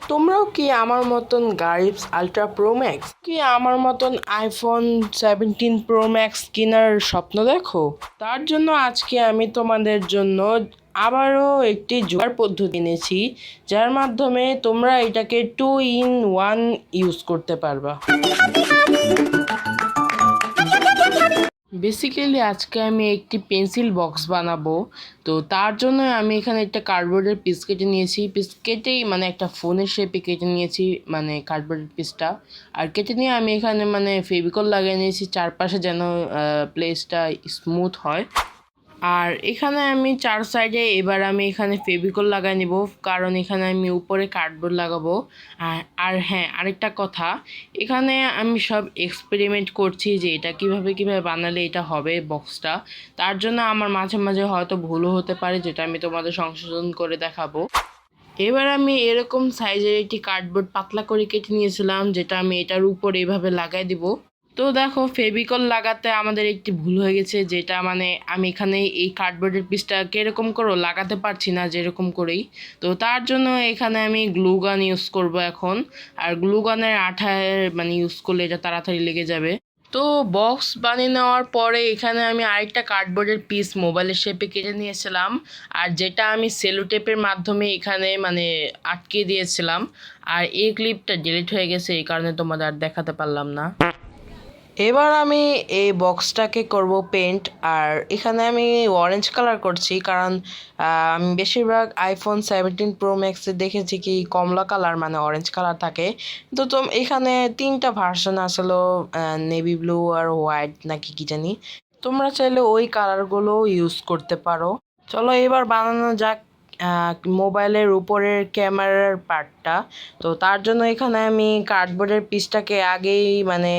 তোমরাও কি আমার মতন গারিপস আলট্রা প্রো ম্যাক্স কি আমার মতন আইফোন 17 প্রো ম্যাক্স কেনার স্বপ্ন দেখো? তার জন্য আজকে আমি তোমাদের জন্য আবারও একটি জোগাড় পদ্ধতি এনেছি, যার মাধ্যমে তোমরা এটাকে 2 in 1 ইউজ করতে পারবা। বেসিক্যালি আজকে আমি একটি পেন্সিল বক্স বানাবো। তো তার জন্য আমি এখানে একটা কার্ডবোর্ডের পিস কেটে নিয়েছি, পিস কেটেই মানে একটা ফোনের শেপে কেটে নিয়েছি, মানে কার্ডবোর্ডের পিসটা। আর কেটে নিয়ে আমি এখানে মানে ফেভিকল লাগিয়ে নিয়েছি চারপাশে, যেন প্লেসটা স্মুথ হয়। আর এখানে আমি চার সাইডে এবার আমি এখানে ফেভিকল লাগাই নিব, কারণ এখানে আমি উপরে কার্ডবোর্ড লাগাবো। আর হ্যাঁ, আরেকটা কথা, এখানে আমি সব এক্সপেরিমেন্ট করছি যে এটা কিভাবে বানালে এটা হবে বক্সটা। তার জন্য আমার মাঝে মাঝে হয়তো ভুলও হতে পারে, যেটা আমি তোমাদের সংশোধন করে দেখাবো। এবার আমি এরকম সাইজের একটি কার্ডবোর্ড পাতলা করে কেটে নিয়েছিলাম, যেটা আমি এটার উপর এভাবে লাগাই দিব। তো দেখো, ফেভিকল লাগাতে আমাদের একটি ভুল হয়ে গেছে, যেটা মানে আমি এখানে এই কার্ডবোর্ডের পিসটা কিরকম করে লাগাতে পারছি না যেরকম করেই। তো তার জন্য এখানে আমি গ্লু গান ইউজ করব এখন। আর গ্লু গানের আঠায় মানে ইউজ করলে এটা তাড়াতাড়ি লেগে যাবে। তো বক্স বানিয়ে নেওয়ার পরে এখানে আমি আরেকটা কার্ডবোর্ডের পিস মোবাইলের শেপে কেটে নিয়েছিলাম, আর যেটা আমি সেলো টেপের মাধ্যমে এখানে মানে আটকে দিয়েছিলাম। আর এই ক্লিপটা ডিলিট হয়ে গেছে, এই কারণে তোমাদের আর দেখাতে পারলাম না। এবার আমি এই বক্সটাকে করব পেন্ট। আর এখানে আমি অরেঞ্জ কালার করছি, কারণ আমি বেশিরভাগ আইফোন 17 প্রো ম্যাক্সে দেখেছি কি কমলা কালার মানে অরেঞ্জ কালার থাকে। তো এখানে তিনটা ভার্সন আসলো, নেভি ব্লু আর হোয়াইট নাকি কি জানি। তোমরা চাইলে ওই কালারগুলো ইউজ করতে পারো। চলো এবার বানানো যাক মোবাইলের উপরের ক্যামেরার পার্টটা। তো তার জন্য এখানে আমি কার্ডবোর্ডের পিসটাকে আগেই মানে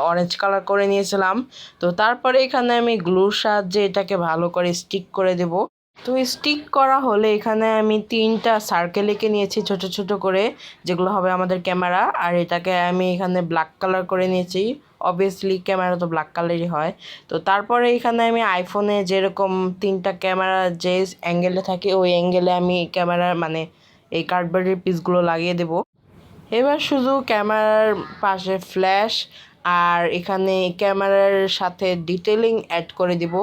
অরেঞ্জ কালার করে নিয়েছিলাম। তো তারপরে এখানে আমি গ্লুর সাহায্যে এটাকে ভালো করে স্টিক করে দেব। তো স্টিক করা হলে এখানে আমি তিনটা সার্কেল এঁকে নিয়েছি ছোট ছোট করে, যেগুলো হবে আমাদের ক্যামেরা। আর এটাকে আমি এখানে ব্ল্যাক কালার করে নিয়েছি, অবভিয়াসলি ক্যামেরা তো ব্ল্যাক কালারই হয়। তো তারপরে এখানে আমি আইফোনে যেরকম তিনটা ক্যামেরা যে অ্যাঙ্গেলে থাকে, ওই অ্যাঙ্গেলে আমি ক্যামেরার মানে এই কার্ডবোর্ডের পিসগুলো লাগিয়ে দেব। এবার শুধু ক্যামেরার পাশে ফ্ল্যাশ আর এখানে ক্যামেরার সাথে ডিটেলিং অ্যাড করে দিব,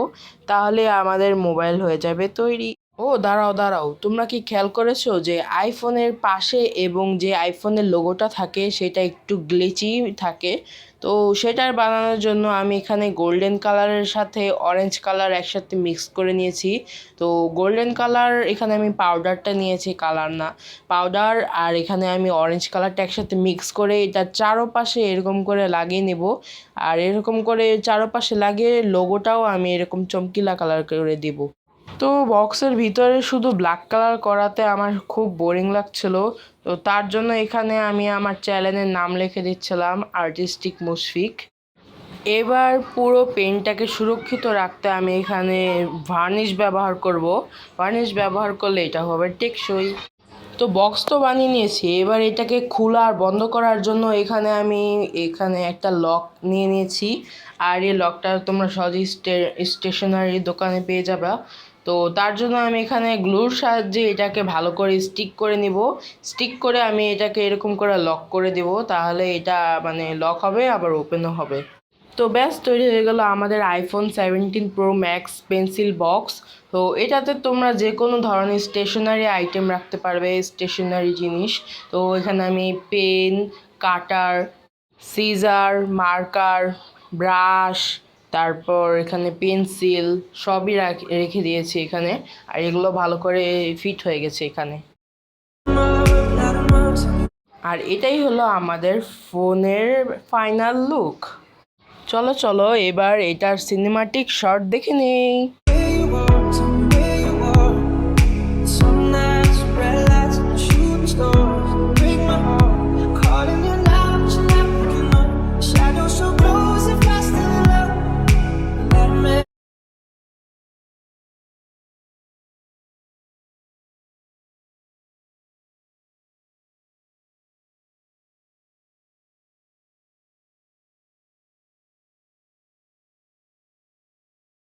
তাহলে আমাদের মোবাইল হয়ে যাবে তৈরি। ও দাঁড়াও দাঁড়াও, তোমরা কি খেয়াল করেছো যে আইফোনের পাশে এবং যে আইফোনের লোগোটা থাকে সেটা একটু গ্লিচি থাকে? তো সেটার বানানোর জন্য আমি এখানে গোল্ডেন কালারের সাথে অরেঞ্জ কালার একসাথে মিক্স করে নিয়েছি। তো গোল্ডেন কালার এখানে আমি পাউডারটা নিয়েছি, কালার না, পাউডার। আর এখানে আমি অরেঞ্জ কালারটা একসাথে মিক্স করে এটা চারোপাশে এরকম করে লাগিয়ে নেব। আর এরকম করে চারোপাশে লাগিয়ে লোগোটাও আমি এরকম চমকিলা কালার করে দিব। তো বক্সের ভিতরে শুধু ব্ল্যাক কালার করাতে আমার খুব বোরিং লাগছিল। তো তার জন্য এখানে আমি আমার চ্যানেলের নাম লিখে দিচ্ছিলাম আর্টিস্টিক মুশফিক। এবার পুরো পেনটাকে সুরক্ষিত রাখতে আমি এখানে ভার্নিশ ব্যবহার করব। ভার্নিশ ব্যবহার করলে এটা হবে টেকসই। তো বক্স তো বানিয়ে নিয়েছি, এবার এটাকে খোলা আর বন্ধ করার জন্য আমি এখানে একটা লক নিয়ে নিয়েছি। আর এই লকটা তোমরা সহজেই স্টেশনারি দোকানে পেয়ে যাবে। তো তার জন্য আমি এখানে গ্লুর সাহায্যে এটাকে ভালো করে স্টিক করে নিব। স্টিক করে আমি এটাকে এরকম করে লক করে দেব, তাহলে এটা মানে লক হবে আবার ওপেনও হবে। তো ব্যাস, তৈরি হয়ে গেল আমাদের iPhone 17 pro max pencil box. তো এটাতে তোমরা যে কোনো ধরনের স্টেশনারি আইটেম রাখতে পারবে, স্টেশনারি জিনিস। তো এখানে আমি পেন, কাটার, সিজার, মার্কার, ব্রাশ, তারপর এখানে পেন্সিল সবই রেখে দিয়েছি এখানে। আর এগুলো ভালো করে ফিট হয়ে গেছে এখানে। আর এটাই হলো আমাদের ফোনের ফাইনাল লুক। চলো চলো এবার এটার সিনেমাটিক শট দেখে নেই।